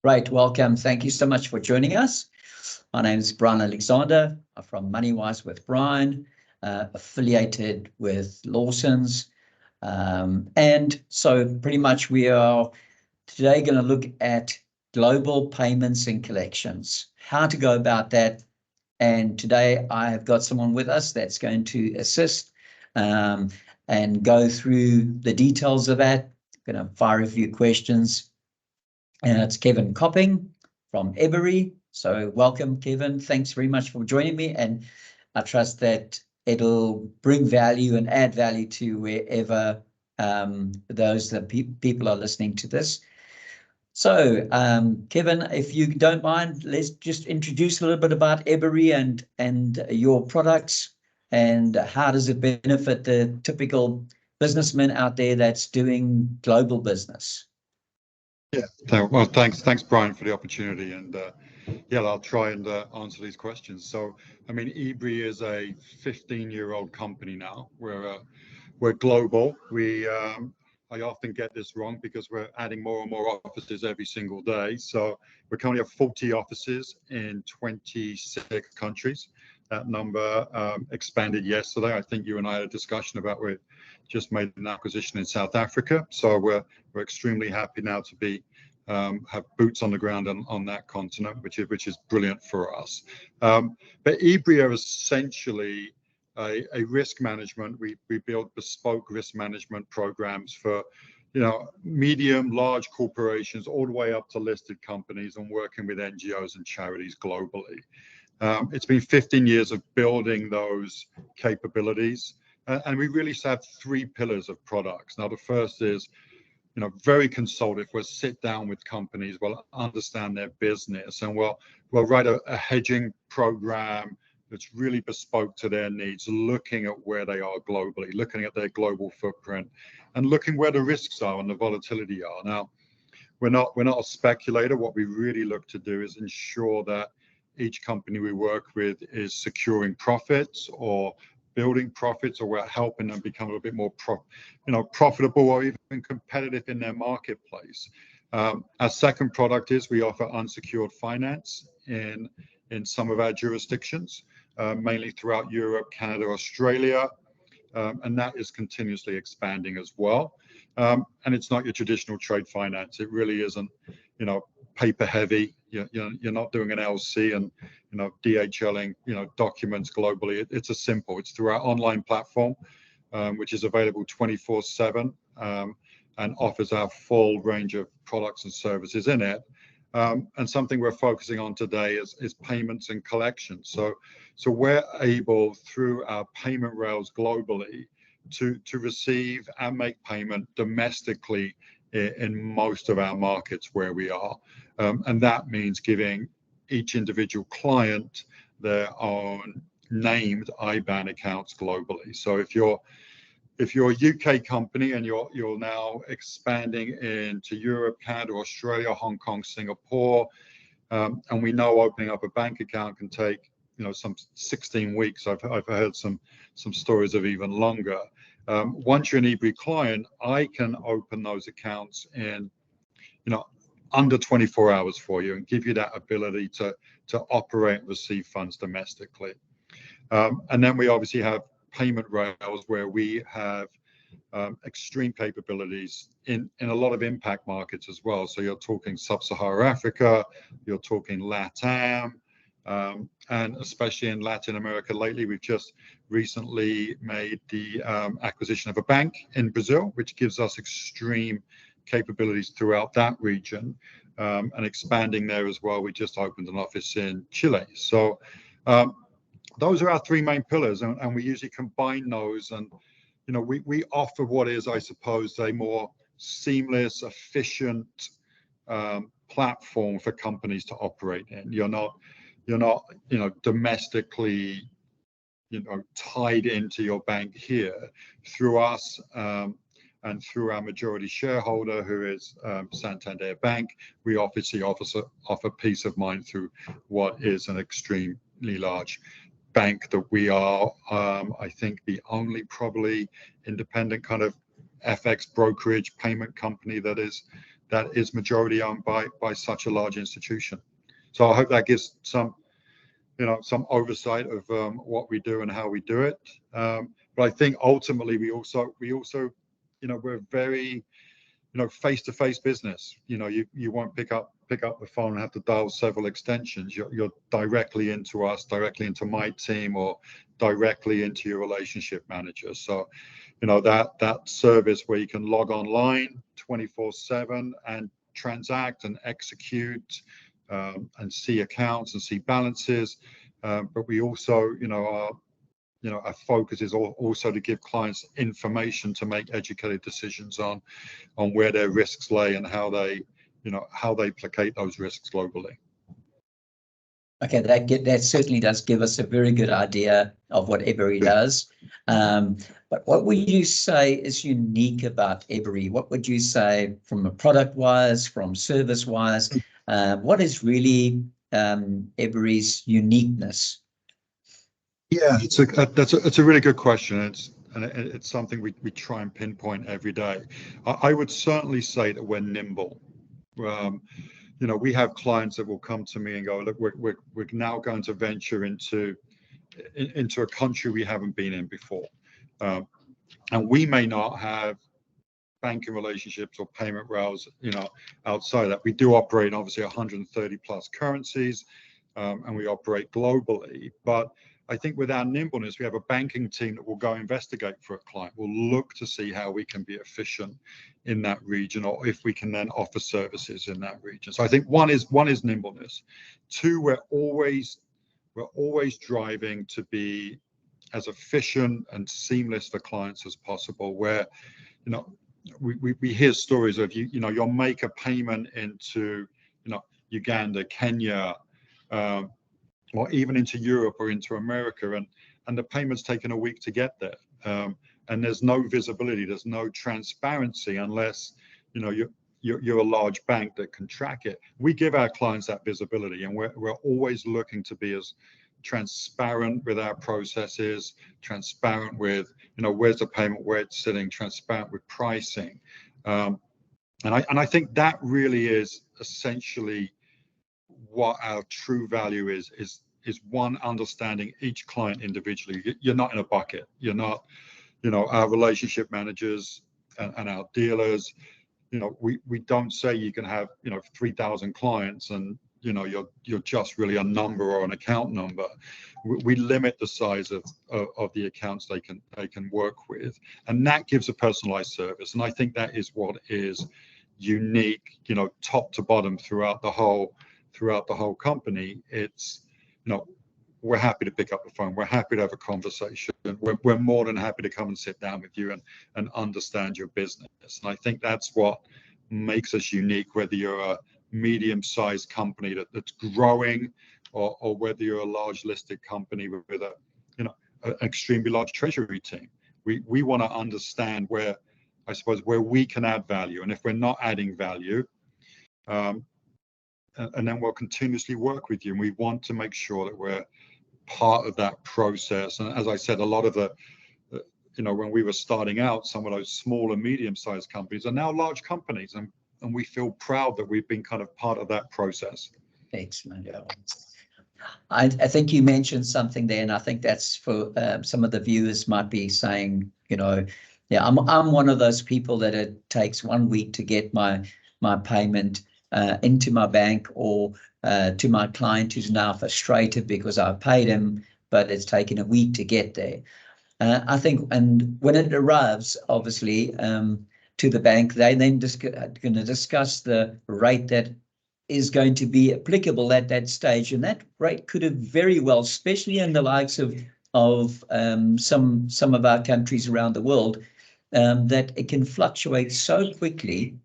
Right, welcome. Thank you so much for joining us. My name is Brian Alexander. I'm from MoneyWise with Brian, affiliated with Lawson's. And so pretty much we are today going to look at global payments and collections, how to go about that. And today I have got someone with us that's going to assist and go through the details of that. I'm going to fire a few questions. And it's Kevin Copping from Ebury. So welcome, Kevin. Thanks very much for joining me. And I trust that it'll bring value and add value to wherever those that people are listening to this. So, Kevin, if you don't mind, let's just introduce a little bit about Ebury and your products and how does it benefit the typical businessman out there that's doing global business. Yeah, well, thanks, Brian, for the opportunity, and yeah, I'll try and answer these questions. So, I mean, Ebury is a 15-year-old company now. We're global. I often get this wrong because we're adding more and more offices every single day. So we currently have 40 offices in 26 countries. That number expanded yesterday. I think you and I had a discussion about we just made an acquisition in South Africa. So we're extremely happy now to be have boots on the ground on that continent, which is brilliant for us. But Ebury are essentially a risk management. We build bespoke risk management programs for medium, large corporations, all the way up to listed companies, and working with NGOs and charities globally. It's been 15 years of building those capabilities, and we really have three pillars of products. Now, the first is, very consultative. We'll sit down with companies, we'll understand their business, and we'll write a hedging program that's really bespoke to their needs, looking at where they are globally, looking at their global footprint, and looking where the risks are and the volatility are. Now, we're not a speculator. What we really look to do is ensure that each company we work with is securing profits or building profits, or we're helping them become a little bit more profitable or even competitive in their marketplace. Our second product is we offer unsecured finance in some of our jurisdictions, mainly throughout Europe, Canada, Australia, and that is continuously expanding as well. And it's not your traditional trade finance. It really isn't, paper heavy. You're not doing an LC and DHLing documents globally. It's it's through our online platform, which is available 24/7 and offers our full range of products and services in it. And something we're focusing on today is payments and collections. So we're able, through our payment rails globally, to receive and make payment domestically in most of our markets where we are. And that means giving each individual client their own named IBAN accounts globally. So if you're a UK company and you're now expanding into Europe, Canada, Australia, Hong Kong, Singapore, and we know opening up a bank account can take some 16 weeks. I've heard some stories of even longer. Once you're an Ebury client, I can open those accounts in under 24 hours for you and give you that ability to operate and receive funds domestically. And then we obviously have payment rails where we have extreme capabilities in a lot of impact markets as well. So you're talking sub-Saharan Africa, you're talking LATAM, and especially in Latin America lately, we've just recently made the acquisition of a bank in Brazil, which gives us extreme capabilities throughout that region, and expanding there as well. We just opened an office in Chile. So those are our three main pillars, and we usually combine those, and we offer what is, I suppose, a more seamless, efficient platform for companies to operate in. You're not domestically tied into your bank here. Through us and through our majority shareholder, who is Santander Bank, we obviously offer peace of mind through what is an extremely large bank that we are, I think, the only probably independent kind of FX brokerage payment company that is that is majority owned by such a large institution. So I hope that gives some some oversight of what we do and how we do it. But I think ultimately we also we're very face-to-face business. You won't pick up the phone and have to dial several extensions. You're directly into us, directly into my team, or directly into your relationship manager. So that service where you can log online 24/7 and transact and execute and see accounts and see balances, but we also our focus is also to give clients information to make educated decisions on where their risks lay and how they placate those risks globally. Okay, that certainly does give us a very good idea of what Ebury does. But what would you say is unique about Ebury? What would you say from a product-wise, from service-wise? What is really Ebury's uniqueness? Yeah, it's a really good question. It's something we try and pinpoint every day. I would certainly say that we're nimble. We have clients that will come to me and go, look, we're now going to venture into a country we haven't been in before, and we may not have banking relationships or payment rails outside of that. We do operate obviously 130 plus currencies, and we operate globally, but I think with our nimbleness, we have a banking team that will go investigate for a client. We'll look to see how we can be efficient in that region, or if we can then offer services in that region. So I think one is nimbleness. Two, we're always driving to be as efficient and seamless for clients as possible. Where we hear stories of you'll make a payment into Uganda, Kenya, or even into Europe or into America, and the payment's taken a week to get there, and there's no visibility, there's no transparency unless you're a large bank that can track it. We give our clients that visibility, and we're always looking to be as transparent with our processes, transparent with where's the payment, where it's sitting, transparent with pricing, and I think that really is essentially what our true value is one, understanding each client individually. You're not in a bucket. You're not, our relationship managers and our dealers, we don't say you can have 3,000 clients and you're just really a number or an account number. We limit the size of the accounts they can work with, and that gives a personalized service. And I think that is what is unique, top to bottom throughout the whole company. It's we're happy to pick up the phone, we're happy to have a conversation, we're more than happy to come and sit down with you and understand your business. And I think that's what makes us unique, whether you're a medium-sized company that's growing, or whether you're a large listed company with an extremely large treasury team. We want to understand where we can add value, and if we're not adding value, and then we'll continuously work with you, and we want to make sure that we're part of that process. And as I said, a lot of the when we were starting out, some of those small and medium-sized companies are now large companies, and we feel proud that we've been kind of part of that process. Excellent. I think you mentioned something there, and I think that's for some of the viewers might be saying, I'm one of those people that it takes 1 week to get my payment into my bank, or to my client who's now frustrated because I paid him, but it's taken a week to get there. I think, and when it arrives, obviously, to the bank, they then going to discuss the rate that is going to be applicable at that stage, and that rate could have very well, especially in the likes of some of our countries around the world, that it can fluctuate so quickly.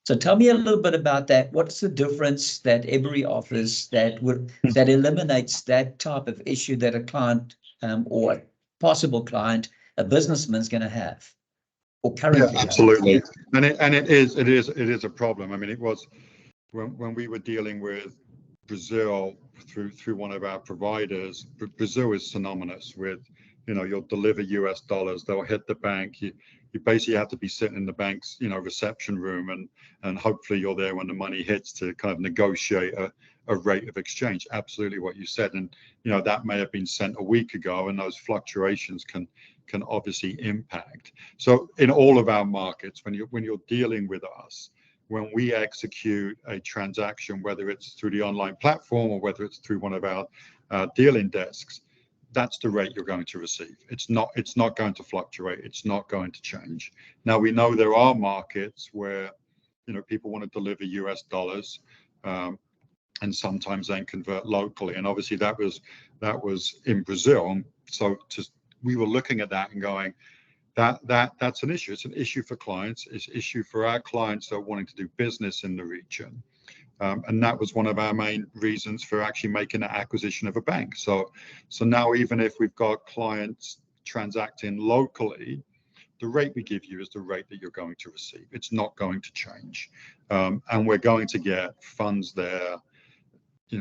So tell me a little bit about that. What's the difference that Ebury offers that eliminates that type of issue that a client, or a possible client, a businessman, is going to have, or currently? Yeah, absolutely. And it is a problem. I mean, it was when we were dealing with Brazil through one of our providers. Brazil is synonymous with, you'll deliver US dollars, they'll hit the bank, you basically have to be sitting in the bank's, reception room, and hopefully you're there when the money hits to kind of negotiate a rate of exchange. Absolutely what you said. And, that may have been sent a week ago, and those fluctuations can obviously impact. So in all of our markets, when you're dealing with us, when we execute a transaction, whether it's through the online platform or whether it's through one of our dealing desks, that's the rate you're going to receive. It's not going to fluctuate. It's not going to change. Now, we know there are markets where, people want to deliver US dollars, and sometimes then convert locally. And obviously that was in Brazil. And so we were looking at that and going, that's an issue. It's an issue for clients. It's an issue for our clients that are wanting to do business in the region. And that was one of our main reasons for actually making that acquisition of a bank. So now, even if we've got clients transacting locally, the rate we give you is the rate that you're going to receive. It's not going to change. And we're going to get funds there,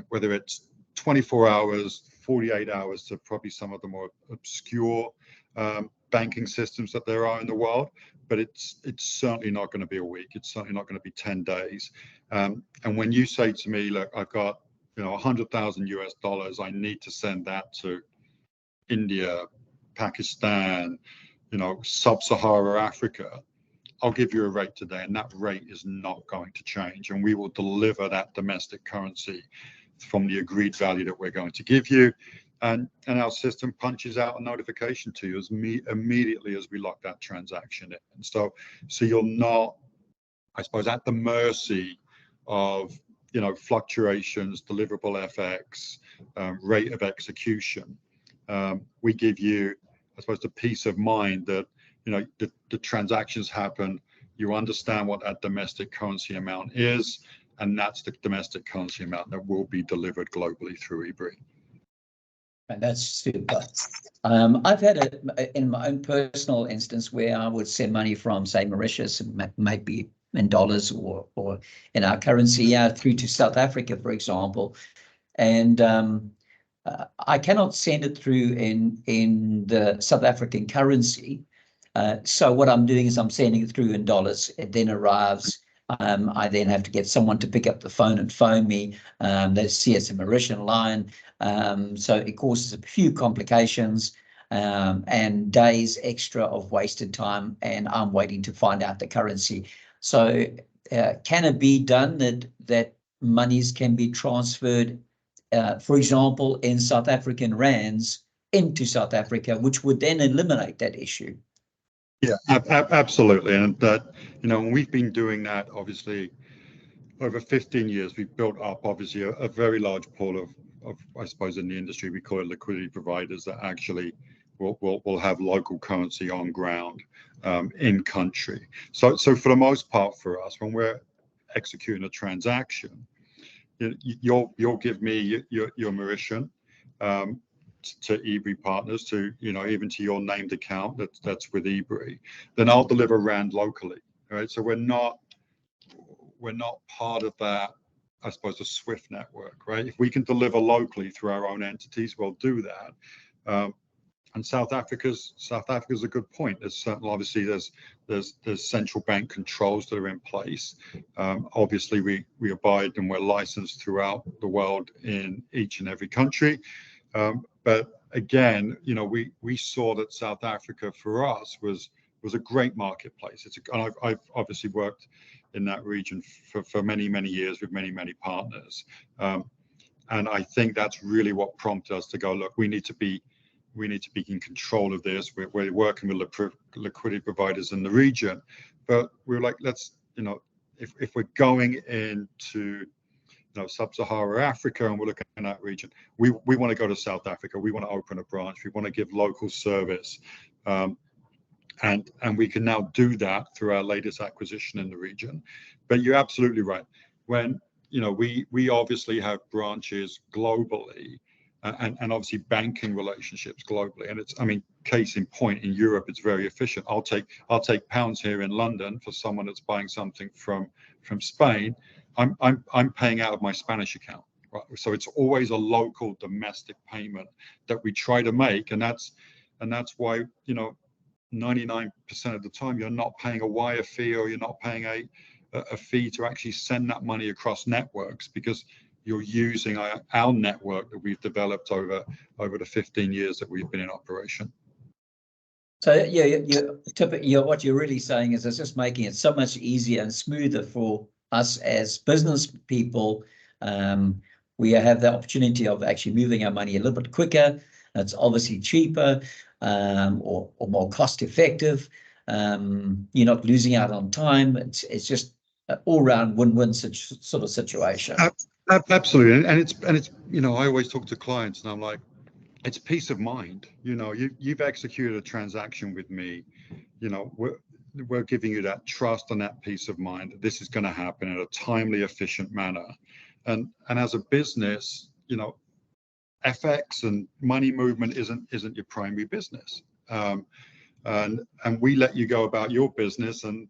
whether it's 24 hours, 48 hours to probably some of the more obscure banking systems that there are in the world, but it's certainly not going to be a week. It's certainly not going to be 10 days. And when you say to me, look, I've got, $100,000 I need to send that to India, Pakistan, sub-Sahara Africa, I'll give you a rate today, and that rate is not going to change. And we will deliver that domestic currency from the agreed value that we're going to give you. And our system punches out a notification to you immediately as we lock that transaction in. And so you're not, I suppose, at the mercy of, fluctuations, deliverable FX, rate of execution. We give you, I suppose, the peace of mind that, the transactions happen, you understand what that domestic currency amount is, and that's the domestic currency amount that will be delivered globally through eBri. And that's super. I've had in my own personal instance where I would send money from, say, Mauritius, maybe in dollars or in our currency, through to South Africa, for example, and I cannot send it through in the South African currency. So what I'm doing is I'm sending it through in dollars. It then arrives. I then have to get someone to pick up the phone and phone me. They see it's a Mauritian line. So it causes a few complications and days extra of wasted time, and I'm waiting to find out the currency. So can it be done that monies can be transferred, for example, in South African rands into South Africa, which would then eliminate that issue? Yeah, absolutely. And that, we've been doing that, obviously, over 15 years. We've built up, obviously, a very large pool of, I suppose, in the industry, we call it liquidity providers that actually will have local currency on ground in country. So for the most part for us, when we're executing a transaction, you'll give me your Mauritian to eBri partners, to even to your named account that's with eBri, then I'll deliver rand locally. Right, so we're not part of that, I suppose, the SWIFT network. Right, if we can deliver locally through our own entities, we'll do that. And South Africa's a good point. There's certainly, obviously, there's central bank controls that are in place. Obviously, we abide and we're licensed throughout the world in each and every country. But again, we saw that South Africa for us was a great marketplace. And I've obviously worked in that region for many years with many partners. And I think that's really what prompted us to go, look, we need to be in control of this. We're working with liquidity providers in the region, but we were like, let's, if we're going into sub-Sahara Africa and we're looking in that region, we want to go to South Africa. We want to open a branch. We want to give local service, and we can now do that through our latest acquisition in the region. But you're absolutely right. When we obviously have branches globally. And obviously banking relationships globally, and it's, case in point, in Europe, it's very efficient. I'll take pounds here in London for someone that's buying something from Spain. I'm paying out of my Spanish account, right? So it's always a local domestic payment that we try to make, and that's why 99% of the time, you're not paying a wire fee, or you're not paying a fee to actually send that money across networks, because you're using our network that we've developed over the 15 years that we've been in operation. So yeah, what you're really saying is it's just making it so much easier and smoother for us as business people. We have the opportunity of actually moving our money a little bit quicker. It's obviously cheaper, or more cost effective. You're not losing out on time. It's just an all-round win-win sort of situation. Absolutely, and it's I always talk to clients, and I'm like, it's peace of mind. You've executed a transaction with me. We're giving you that trust and that peace of mind that this is going to happen in a timely, efficient manner. And as a business, FX and money movement isn't your primary business. And we let you go about your business, and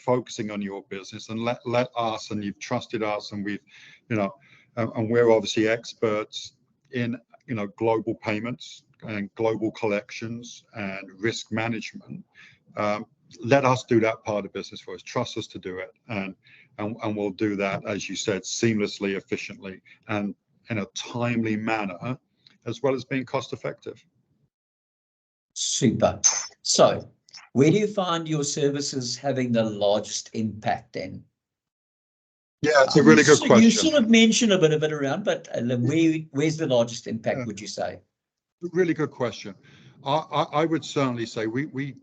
focusing on your business, and let us, and you've trusted us, and we've and we're obviously experts in global payments and global collections and risk management. Let us do that part of business for us. Trust us to do it, and we'll do that, as you said, seamlessly, efficiently, and in a timely manner, as well as being cost effective. Super. So where do you find your services having the largest impact then? Yeah, it's a really good question. You sort of mentioned a bit of it around, but where's the largest impact, would you say? Really good question. I would certainly say we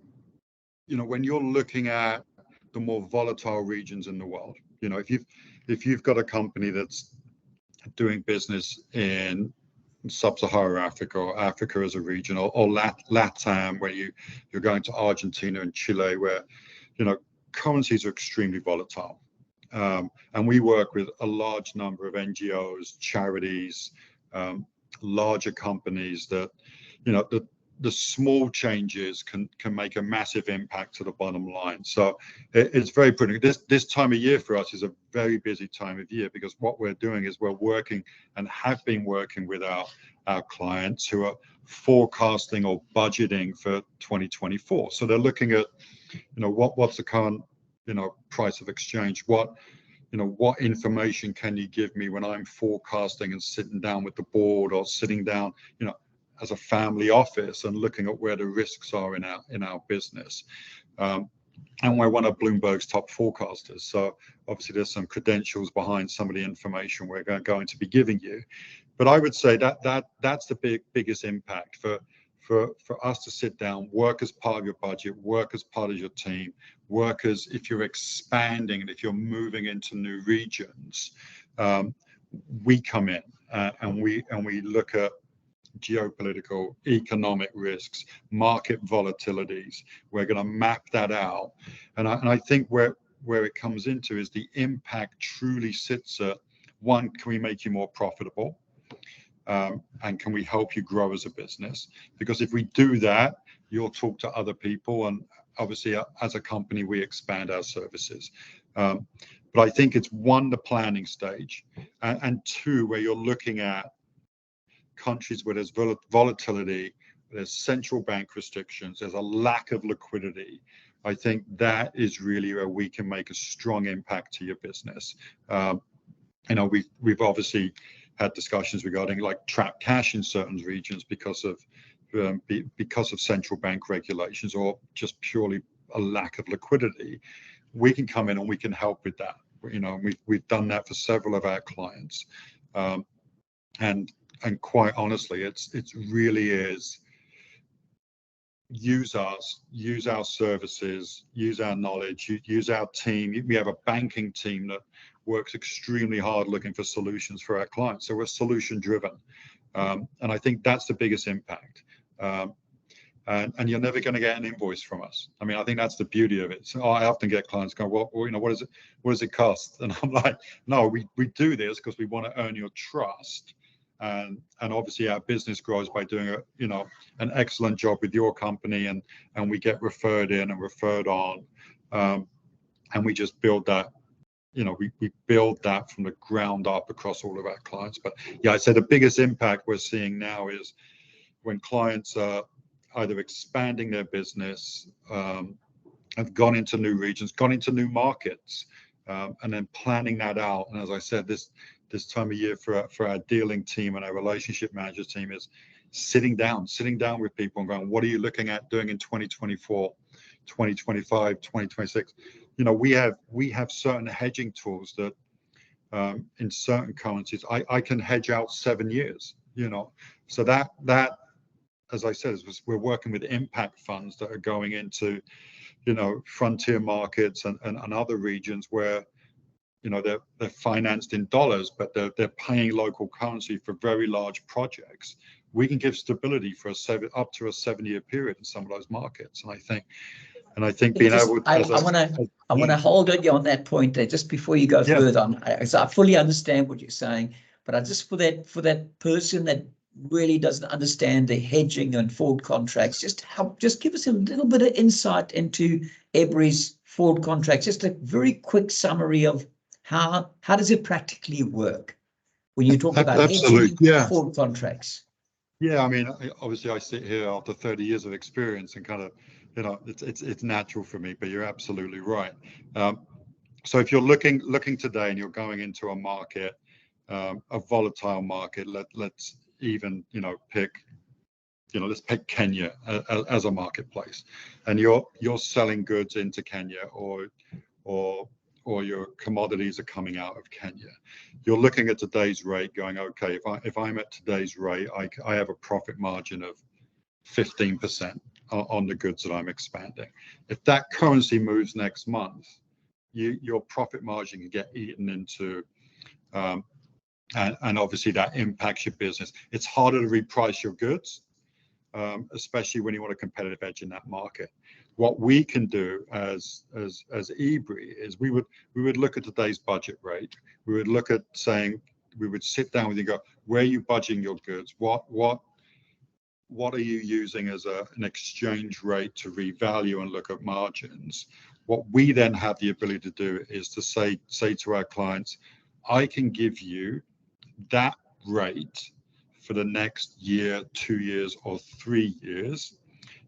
when you're looking at the more volatile regions in the world, if you've got a company that's doing business in sub-Saharan Africa, or Africa as a region, or LATAM, where you're going to Argentina and Chile, where currencies are extremely volatile. And we work with a large number of NGOs, charities, larger companies that, the small changes can make a massive impact to the bottom line. So it's very prudent. This time of year for us is a very busy time of year, because what we're doing is we're working, and have been working, with our clients who are forecasting or budgeting for 2024. So they're looking at, what's the current price of exchange, what information can you give me when I'm forecasting, and sitting down with the board, or sitting down as a family office, and looking at where the risks are in our business. And we're one of Bloomberg's top forecasters, so obviously there's some credentials behind some of the information we're going to be giving you. But I would say that's the biggest impact for us to sit down, work as part of your budget, work as part of your team, work as if you're expanding, and if you're moving into new regions. We come in, and we look at geopolitical, economic risks, market volatilities. We're going to map that out, and I think where it comes into is the impact truly sits at, one, can we make you more profitable? And can we help you grow as a business? Because if we do that, you'll talk to other people, and obviously as a company we expand our services. But I think it's, one, the planning stage, and two, where you're looking at countries where there's volatility, there's central bank restrictions, there's a lack of liquidity. I think that is really where we can make a strong impact to your business. We've obviously had discussions regarding like trapped cash in certain regions because of central bank regulations, or just purely a lack of liquidity. We can come in and we can help with that. We've done that for several of our clients, and quite honestly, it really is use us, use our services, use our knowledge, use our team. We have a banking team that works extremely hard looking for solutions for our clients. So we're solution driven, and I think that's the biggest impact. And you're never going to get an invoice from us. I mean, I think that's the beauty of it. So I often get clients going, well, what does it cost? And I'm like, no, we do this because we want to earn your trust. And obviously our business grows by doing an excellent job with your company, and we get referred in and referred on, and we just build that. We build that from the ground up across all of our clients. But yeah, I say the biggest impact we're seeing now is when clients are either expanding their business, have gone into new regions, gone into new markets, and then planning that out. And as I said, this time of year for our dealing team and our relationship manager team is sitting down with people and going, what are you looking at doing in 2024, 2025, 2026? You know, we have certain hedging tools that in certain currencies, I can hedge out 7 years, you know. So that as I said, we're working with impact funds that are going into, you know, frontier markets and other regions where, you know, they're financed in dollars, but they're paying local currency for very large projects. We can give stability for up to a 7-year period in some of those markets. And I think being able to, I want to hold on you on that point there just before you go further on. So I fully understand what you're saying, but I just for that person that really doesn't understand the hedging and forward contracts, just give us a little bit of insight into Ebury's forward contracts, just a very quick summary of how does it practically work when you talk about hedging forward contracts. Yeah, I mean, obviously I sit here after 30 years of experience and kind of, you know, it's natural for me, but you're absolutely right. So if you're looking today and you're going into a market, a volatile market, let's even, you know, let's pick Kenya as a marketplace, and you're selling goods into Kenya, or your commodities are coming out of Kenya. You're looking at today's rate going, okay, if I'm at today's rate, I have a profit margin of 15% on the goods that I'm expanding. If that currency moves next month, your profit margin can get eaten into, and obviously that impacts your business. It's harder to reprice your goods, especially when you want a competitive edge in that market. What we can do as Ebury is we would look at today's budget rate. We would look at saying, we would sit down with you and go, where are you budgeting your goods? What are you using as an exchange rate to revalue and look at margins? What we then have the ability to do is to say to our clients, I can give you that rate for the next year, 2 years, or 3 years.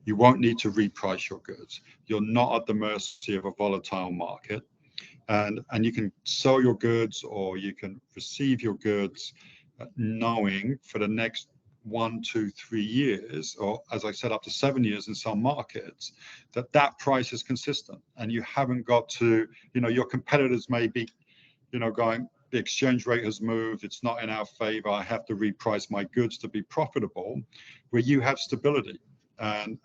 You won't need to reprice your goods. You're not at the mercy of a volatile market, and you can sell your goods or you can receive your goods, knowing for the next 1, 2, 3 years, or as I said, up to 7 years in some markets, that price is consistent, and you haven't got to, you know, your competitors may be, you know, going, the exchange rate has moved, it's not in our favor, I have to reprice my goods to be profitable, where you have stability. And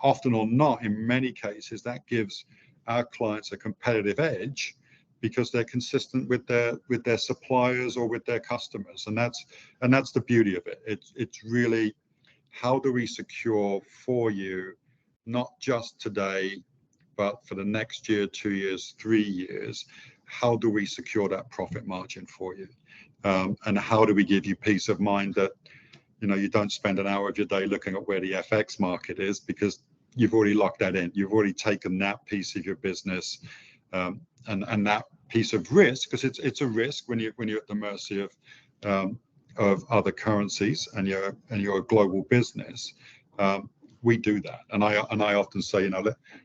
often or not, in many cases, that gives our clients a competitive edge because they're consistent with their suppliers or with their customers, and that's the beauty of it. It's really, how do we secure for you, not just today, but for the next year, 2 years, 3 years? How do we secure that profit margin for you? And how do we give you peace of mind that, you know, you don't spend an hour of your day looking at where the FX market is, because you've already locked that in. You've already taken that piece of your business, and that piece of risk, because it's a risk when you're at the mercy of other currencies and you're a global business. We do that, and I often say, you know,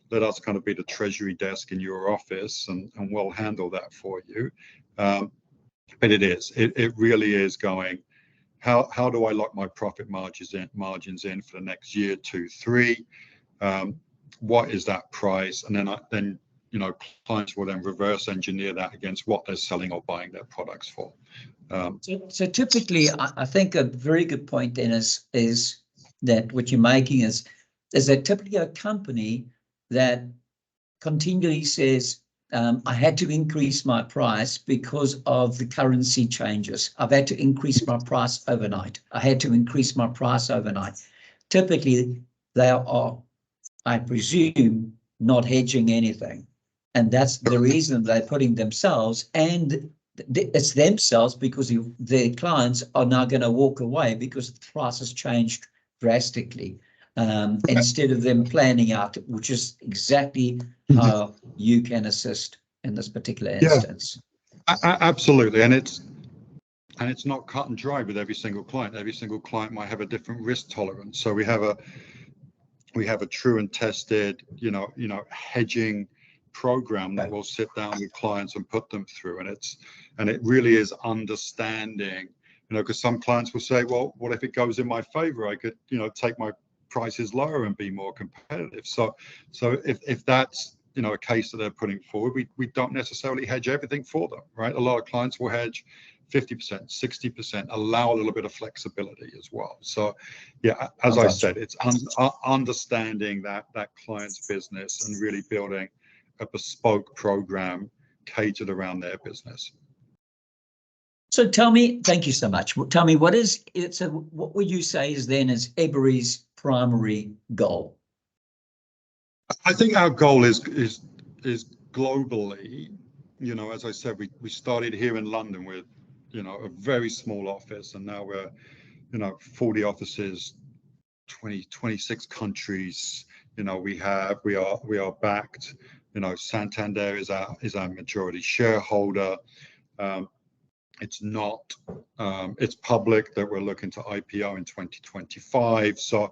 let us kind of be the treasury desk in your office, and we'll handle that for you. But it really is going, how do I lock my profit margins in for the next year, 2, 3? What is that price? And then you know, clients will then reverse engineer that against what they're selling or buying their products for. So typically, I think a very good point then is that what you're making is that typically a company that continually says, I had to increase my price because of the currency changes. I've had to increase my price overnight. I had to increase my price overnight. Typically, they are, I presume, not hedging anything. And that's the reason they're putting themselves, and it's themselves, because their clients are now going to walk away because the price has changed drastically, instead of them planning out, which is exactly how you can assist in this particular instance. Absolutely. And and it's not cut and dry with every single client. Every single client might have a different risk tolerance. So we have a true and tested, hedging program that will sit down with clients and put them through. And it really is understanding, because some clients will say, well, what if it goes in my favor? I could, take my prices lower and be more competitive. So if that's, a case that they're putting forward, we don't necessarily hedge everything for them, right? A lot of clients will hedge 50%, 60%, allow a little bit of flexibility as well. So yeah, as I said, it's understanding that client's business and really building a bespoke program catered around their business. So tell me, thank you so much. Tell me, what would you say is Ebury's primary goal? I think our goal is globally, as I said, we started here in London with, a very small office, and now we're, 40 offices, 26 countries. We are backed. Santander is our majority shareholder. It's not, it's public that we're looking to IPO in 2025. So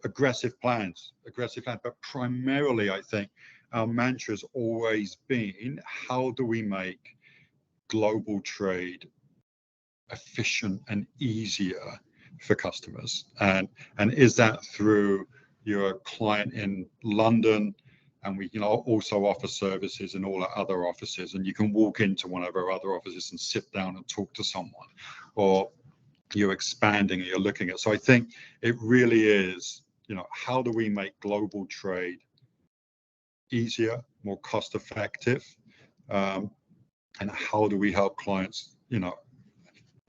aggressive plans, but primarily I think our mantra has always been, how do we make global trade efficient and easier for customers? And is that through your client in London, and we also offer services in all our other offices, and you can walk into one of our other offices and sit down and talk to someone, or you're expanding and you're looking at. So I think it really is, how do we make global trade easier, more cost effective, and how do we help clients,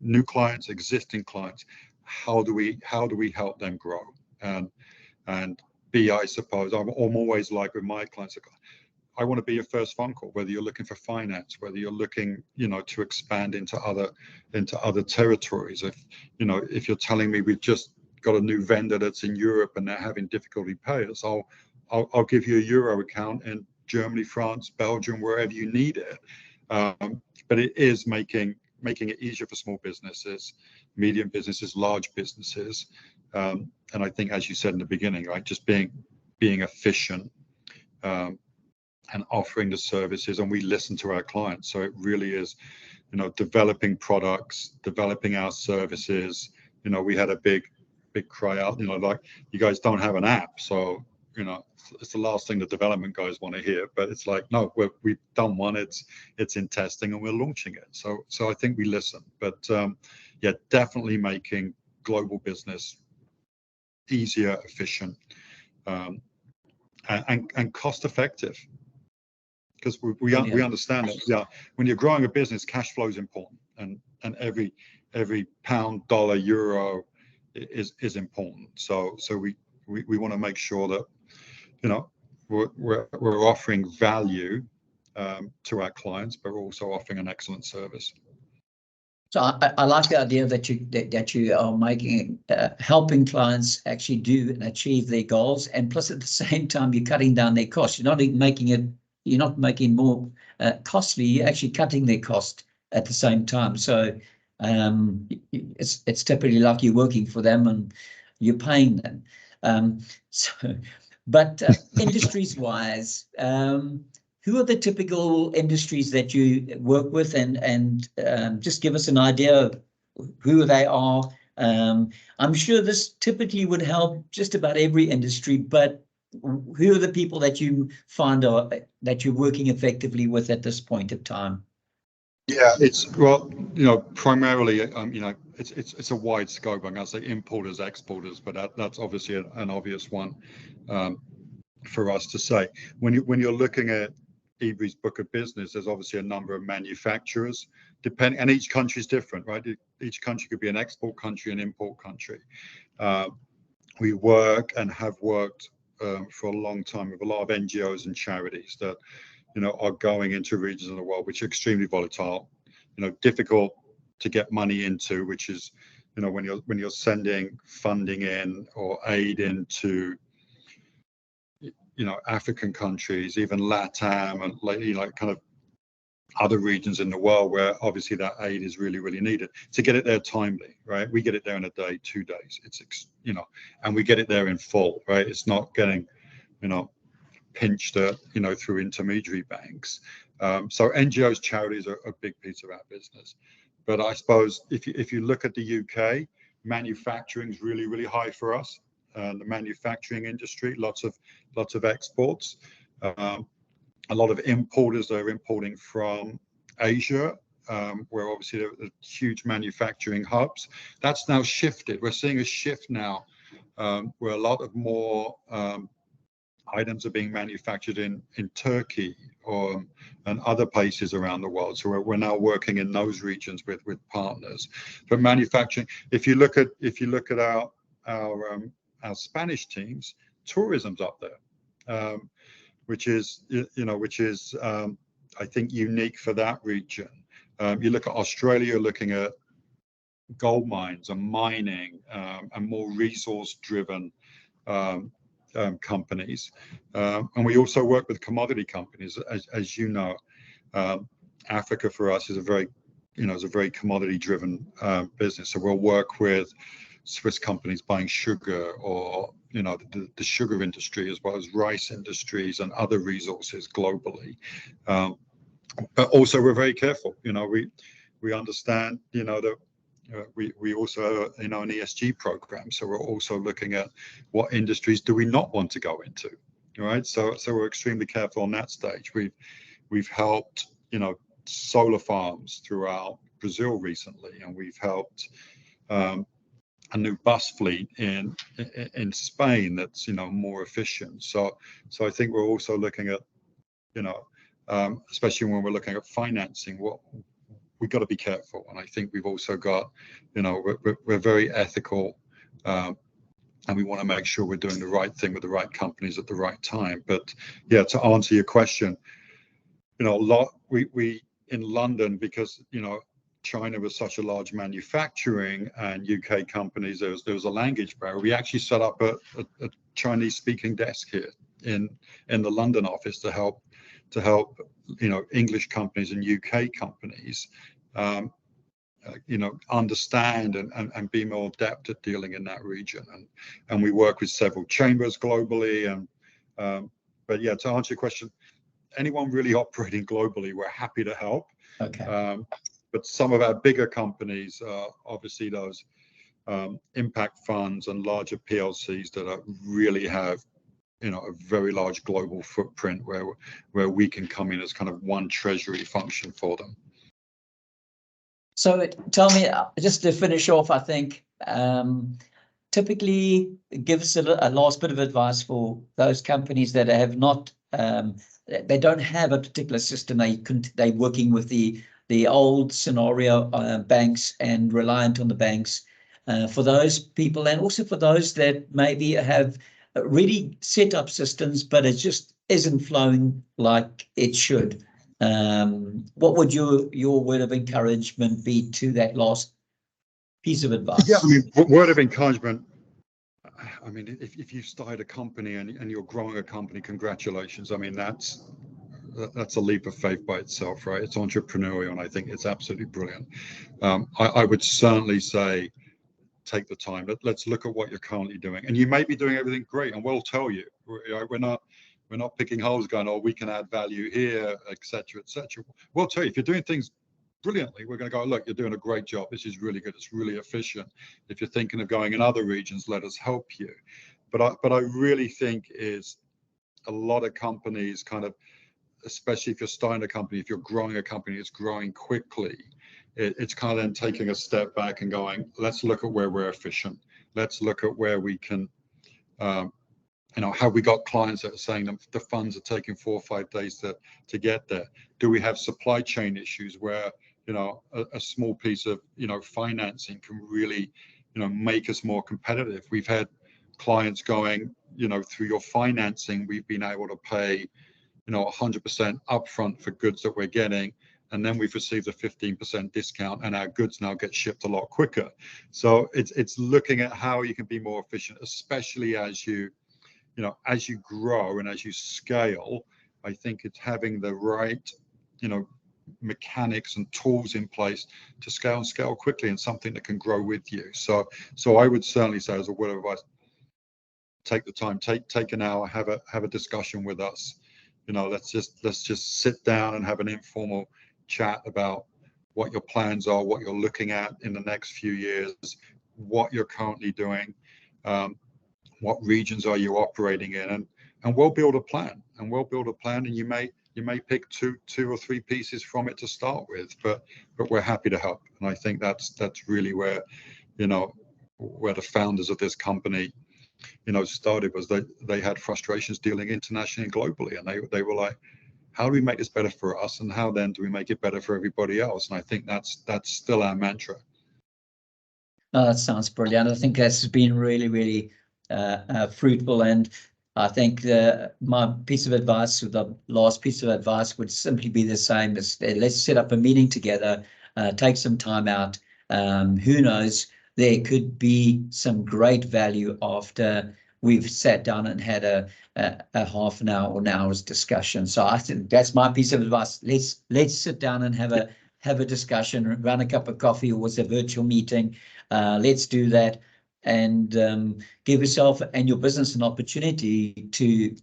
new clients, existing clients, how do we help them grow? And B, I suppose I'm always like with my clients, I want to be your first phone call, whether you're looking for finance, whether you're looking, to expand into other territories. If you're telling me we've just got a new vendor that's in Europe and they're having difficulty paying us, I'll give you a Euro account in Germany, France, Belgium, wherever you need it. But it is making it easier for small businesses, medium businesses, large businesses. And I think, as you said in the beginning, right, just being efficient, and offering the services, and we listen to our clients. So it really is, developing products, developing our services. We had a big cry out, like, you guys don't have an app. So, it's the last thing the development guys want to hear, but it's like, no, we've done one, it's in testing and we're launching it. So I think we listen, but yeah, definitely making global business easier, efficient, and cost effective. Because we understand that, yeah, when you're growing a business, cash flow is important, and every pound, dollar, euro is important. So we want to make sure that, we're offering value to our clients, but we're also offering an excellent service. So I like the idea that you are making, helping clients actually do and achieve their goals, and plus at the same time you're cutting down their costs. You're not making more costly. You're actually cutting their cost at the same time. So it's typically like you're working for them and you're paying them. But industries wise, who are the typical industries that you work with, and just give us an idea of who they are. I'm sure this typically would help just about every industry, but who are the people that you find that you're working effectively with at this point of time? Yeah, primarily, it's a wide scope. I'm going to say importers, exporters, but that's obviously an obvious one for us to say. When you're looking at Ebury's book of business, there's obviously a number of manufacturers, and each country is different, right? Each country could be an export country, an import country. We work and have worked for a long time with a lot of NGOs and charities that are going into regions of the world which are extremely volatile, difficult to get money into, which is, when you're sending funding in or aid into, African countries, even LATAM, and kind of other regions in the world where obviously that aid is really, really needed, to get it there timely, right? We get it there in a day, 2 days. It's, and we get it there in full, right? It's not getting, pinched, through intermediary banks. So NGOs, charities are a big piece of our business. But I suppose if you look at the UK, manufacturing is really, really high for us. The manufacturing industry, lots of exports. A lot of importers are importing from Asia, where obviously there are huge manufacturing hubs. That's now shifted. We're seeing a shift now where a lot of more items are being manufactured in Turkey and other places around the world. So we're now working in those regions with partners. But manufacturing, if you look at our Spanish teams, tourism's up there. Which is I think unique for that region. You look at Australia, looking at gold mines and mining and more resource-driven companies, and we also work with commodity companies. As you know, Africa for us is a very commodity-driven business. So we'll work with Swiss companies buying sugar, or the sugar industry, as well as rice industries and other resources globally. But also we're very careful. We understand that we also an ESG program. So we're also looking at what industries do we not want to go into. Right. So we're extremely careful on that stage. We've helped solar farms throughout Brazil recently, and we've helped a new bus fleet in Spain that's more efficient. So I think we're also looking at especially when we're looking at financing, what we've got to be careful. And I think we've also got we're very ethical, and we want to make sure we're doing the right thing with the right companies at the right time. But yeah, to answer your question, we in London, because China was such a large manufacturing and UK companies, there was a language barrier. We actually set up a Chinese speaking desk here in the London office to help English companies and UK companies understand and be more adept at dealing in that region. And we work with several chambers globally. And but yeah, to answer your question, anyone really operating globally, we're happy to help. Okay. But some of our bigger companies are obviously those impact funds and larger PLCs that really have a very large global footprint where we can come in as kind of one treasury function for them. So tell me, just to finish off, I think typically give us a last bit of advice for those companies that have not, they don't have a particular system. They're working with the old scenario banks and reliant on the banks. For those people, and also for those that maybe have really set up systems, but it just isn't flowing like it should. What would your word of encouragement be to that last piece of advice? Yeah, I mean, word of encouragement. I mean, if you started a company and you're growing a company, congratulations. I mean, that's a leap of faith by itself, right? It's entrepreneurial, and I think it's absolutely brilliant. I would certainly say take the time. Let's look at what you're currently doing, and you may be doing everything great, and we'll tell you. We're not picking holes, going, oh, we can add value here, etc., etc. We'll tell you if you're doing things brilliantly. We're going to go, look, you're doing a great job. This is really good. It's really efficient. If you're thinking of going in other regions, let us help you. But I really think is a lot of companies kind of, especially if you're starting a company, if you're growing a company, it's growing quickly. It's kind of then taking a step back and going, let's look at where we're efficient. Let's look at where we can, have we got clients that are saying that the funds are taking 4 or 5 days to get there? Do we have supply chain issues where, a small piece of, financing can really, make us more competitive? We've had clients going, through your financing, we've been able to pay 100% upfront for goods that we're getting, and then we've received a 15% discount, and our goods now get shipped a lot quicker. So it's looking at how you can be more efficient, especially as you grow and as you scale. I think it's having the right mechanics and tools in place to scale and scale quickly, and something that can grow with you. So I would certainly say, as a word of advice, take the time, take an hour, have a discussion with us. Let's just sit down and have an informal chat about what your plans are, what you're looking at in the next few years, what you're currently doing, what regions are you operating in, and we'll build a plan. And you may pick two or three pieces from it to start with, but we're happy to help. And I think that's really where the founders of this company started, was they had frustrations dealing internationally and globally, and they were like, how do we make this better for us, and how then do we make it better for everybody else? And I think that's still our mantra. Oh, that sounds brilliant. I think that's been really, really fruitful. And I think my piece of advice, or the last piece of advice, would simply be the same as, let's set up a meeting together, take some time out. Who knows, there could be some great value after we've sat down and had a half an hour or an hour's discussion. So I think that's my piece of advice. Let's sit down and have a discussion, run a cup of coffee, or was a virtual meeting. Let's do that, and give yourself and your business an opportunity to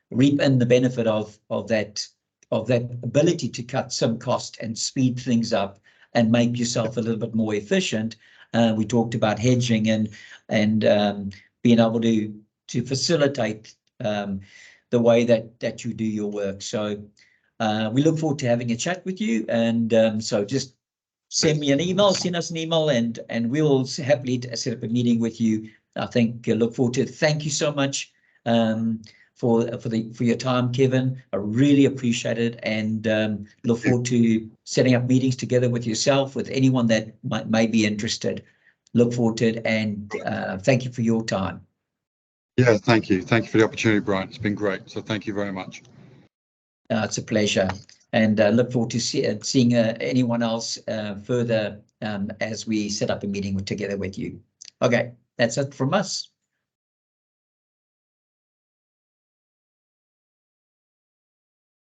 reap in the benefit of that ability to cut some cost and speed things up and make yourself a little bit more efficient. We talked about hedging and being able to facilitate the way that you do your work. So we look forward to having a chat with you, and so just send us an email, and we will happily set up a meeting with you. I think look forward to it. Thank you so much for your time, Kevin. I really appreciate it, and look forward to setting up meetings together with yourself, with anyone that may be interested. Look forward to it, and thank you for your time. Yeah, thank you for the opportunity, Brian. It's been great, so thank you very much. It's a pleasure, and look forward to seeing anyone else further as we set up a meeting together with you. Okay, that's it from us.